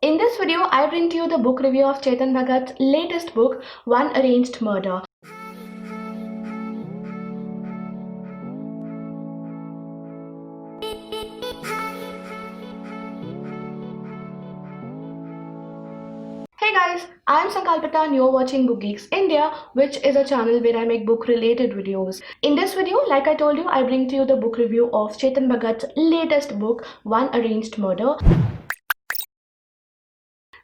In this video, I bring to you the book review of Chetan Bhagat's latest book, One Arranged Murder. Hey guys, I am Sankalpita and you're watching Book Geeks India, which is a channel where I make book related videos. In this video, like I told you, I bring to you the book review of Chetan Bhagat's latest book, One Arranged Murder.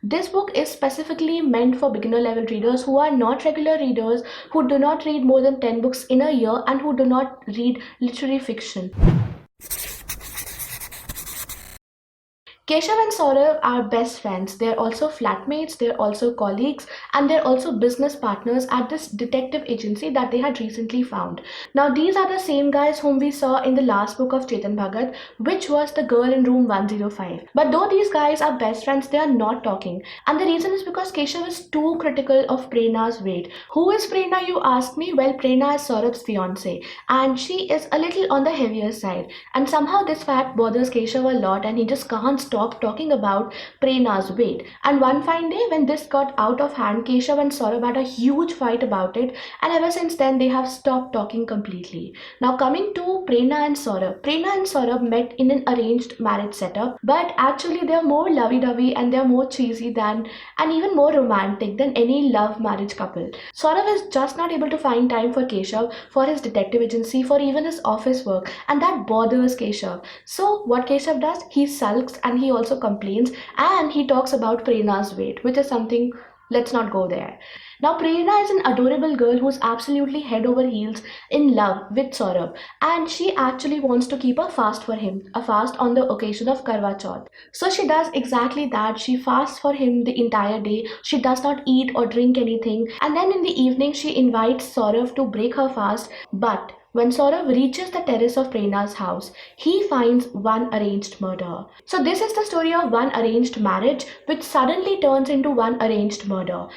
This book is specifically meant for beginner level readers who are not regular readers, who do not read more than 10 books in a year, and who do not read literary fiction. Keshav and Saurav are best friends. They're also flatmates, they're also colleagues, and they're also business partners at this detective agency that they had recently found. Now, these are the same guys whom we saw in the last book of Chetan Bhagat, which was The Girl in Room 105. But though these guys are best friends, they are not talking. And the reason is because Keshav is too critical of Prerna's weight. Who is Prerna, you ask me? Well, Prerna is Saurav's fiancée, and she is a little on the heavier side. And somehow this fact bothers Keshav a lot, and he just can't stop talking about Prerna's weight. And one fine day, when this got out of hand, Keshav and Saurav had a huge fight about it, and ever since then they have stopped talking completely. Now, coming to Prerna and Saurav met in an arranged marriage setup, but actually they're more lovey-dovey and they're more cheesy than and even more romantic than any love marriage couple. Saurav is just not able to find time for Keshav, for his detective agency, for even his office work, and that bothers Keshav. So what Keshav does, he sulks and he also complains, and he talks about Prerna's weight, which is something, let's not go there. Now, Prerna is an adorable girl who's absolutely head over heels in love with Saurav, and she actually wants to keep a fast for him, a fast on the occasion of Karwa Chauth. So she does exactly that. She fasts for him the entire day. She does not eat or drink anything, and then in the evening she invites Saurav to break her fast. But when Saurav reaches the terrace of Prerna's house, he finds one arranged murder. So this is the story of one arranged marriage, which suddenly turns into one arranged murder.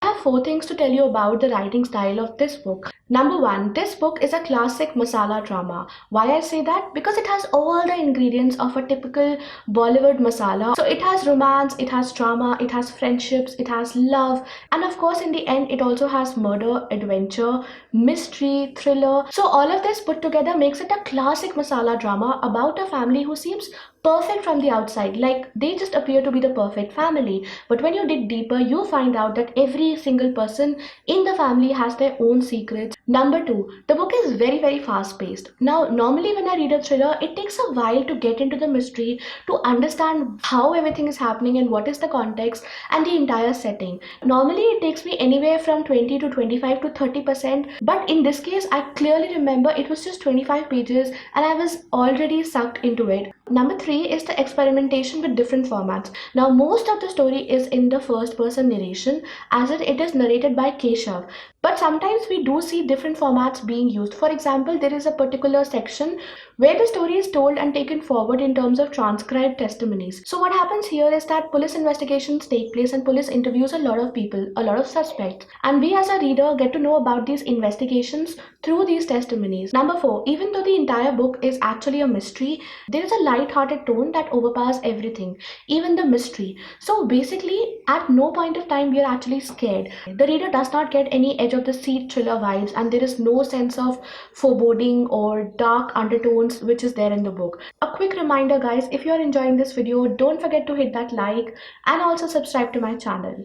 I have 4 things to tell you about the writing style of this book. Number 1, this book is a classic masala drama. Why I say that? Because it has all the ingredients of a typical Bollywood masala. So it has romance, it has drama, it has friendships, it has love, and of course in the end it also has murder, adventure, mystery, thriller. So all of this put together makes it a classic masala drama about a family who seems perfect from the outside, like they just appear to be the perfect family. But when you dig deeper, you find out that every single person in the family has their own secrets. Number 2, the book is very fast paced. Now, normally when I read a thriller, it takes a while to get into the mystery, to understand how everything is happening and what is the context and the entire setting. Normally it takes me anywhere from 20 to 25 to 30%, but in this case I clearly remember it was just 25 pages and I was already sucked into it. Number 3 is the experimentation with different formats. Now, most of the story is in the first person narration, as it is narrated by Keshav. But sometimes we do see different formats being used. For example, there is a particular section where the story is told and taken forward in terms of transcribed testimonies. So what happens here is that police investigations take place and police interviews a lot of people, a lot of suspects. And we as a reader get to know about these investigations through these testimonies. Number 4, even though the entire book is actually a mystery, there is a light-hearted tone that overpowers everything, even the mystery. So basically, at no point of time we are actually scared. The reader does not get any edge of the seat thriller vibes, and there is no sense of foreboding or dark undertones which is there in the book. A quick reminder guys, if you are enjoying this video, don't forget to hit that like and also subscribe to my channel.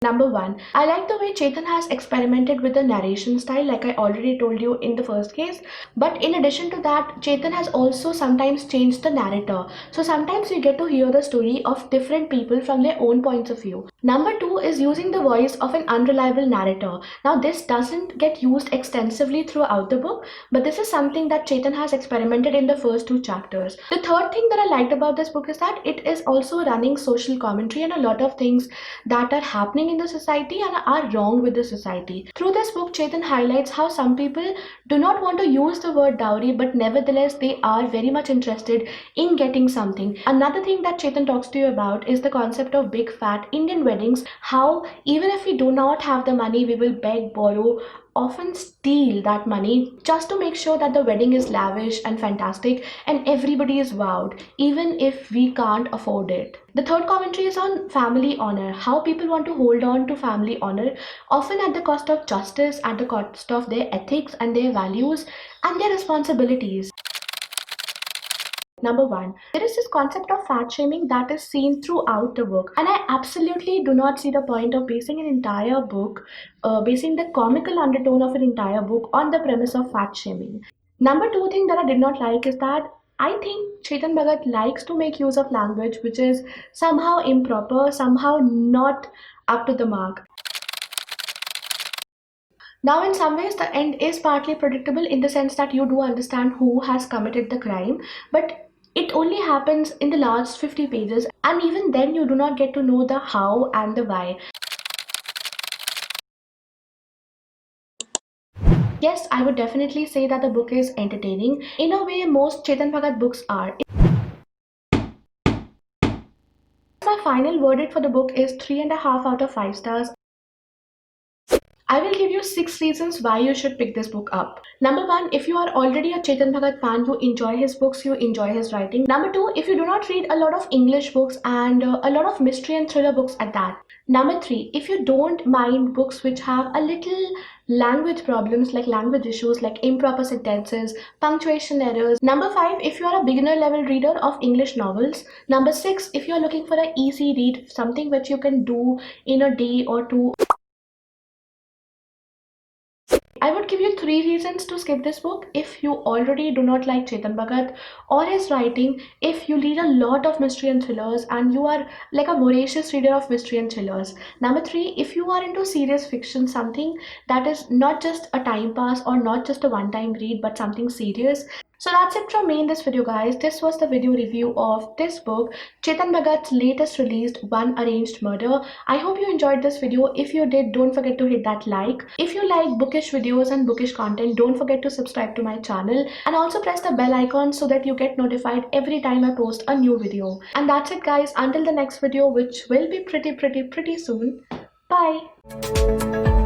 Number 1, I like the way Chetan has experimented with the narration style, like I already told you in the first case. But in addition to that, Chetan has also sometimes changed the narrator. So sometimes you get to hear the story of different people from their own points of view. Number 2 is using the voice of an unreliable narrator. Now this doesn't get used extensively throughout the book, but this is something that Chetan has experimented in the first 2 chapters. The third thing that I liked about this book is that it is also running social commentary and a lot of things that are happening in the society and are wrong with the society. Through this book, Chetan highlights how some people do not want to use the word dowry, but nevertheless they are very much interested in getting something. Another thing that Chetan talks to you about is the concept of big fat Indian weddings, how even if we do not have the money, we will beg, borrow, often steal that money just to make sure that the wedding is lavish and fantastic and everybody is wowed, even if we can't afford it. The third commentary is on family honor, how people want to hold on to family honor, often at the cost of justice, at the cost of their ethics and their values and their responsibilities. Number one, there is this concept of fat shaming that is seen throughout the book, and I absolutely do not see the point of basing an entire book, basing the comical undertone of an entire book on the premise of fat shaming. Number two thing that I did not like is that I think Chetan Bhagat likes to make use of language which is somehow improper, somehow not up to the mark. Now, in some ways, the end is partly predictable in the sense that you do understand who has committed the crime, but it only happens in the last 50 pages, and even then, you do not get to know the how and the why. Yes, I would definitely say that the book is entertaining in a way most Chetan Bhagat books are. My final verdict for the book is 3.5 out of 5 stars. I will give you 6 reasons why you should pick this book up. Number 1, if you are already a Chetan Bhagat fan, you enjoy his books, you enjoy his writing. Number 2, if you do not read a lot of English books and a lot of mystery and thriller books at that. Number 3, if you don't mind books which have a little language problems like language issues like improper sentences, punctuation errors. Number 5, if you are a beginner level reader of English novels. Number 6, if you are looking for an easy read, something which you can do in a day or two. I would give you 3 reasons to skip this book if you already do not like Chetan Bhagat or his writing, if you read a lot of mystery and thrillers and you are like a voracious reader of mystery and thrillers. Number 3, if you are into serious fiction, something that is not just a time pass or not just a one-time read but something serious. So that's it from me in this video, guys. This was the video review of this book, Chetan Bhagat's latest released One Arranged Murder. I hope you enjoyed this video. If you did, don't forget to hit that like. If you like bookish videos and bookish content, don't forget to subscribe to my channel and also press the bell icon so that you get notified every time I post a new video. And that's it, guys. Until the next video, which will be pretty soon. Bye.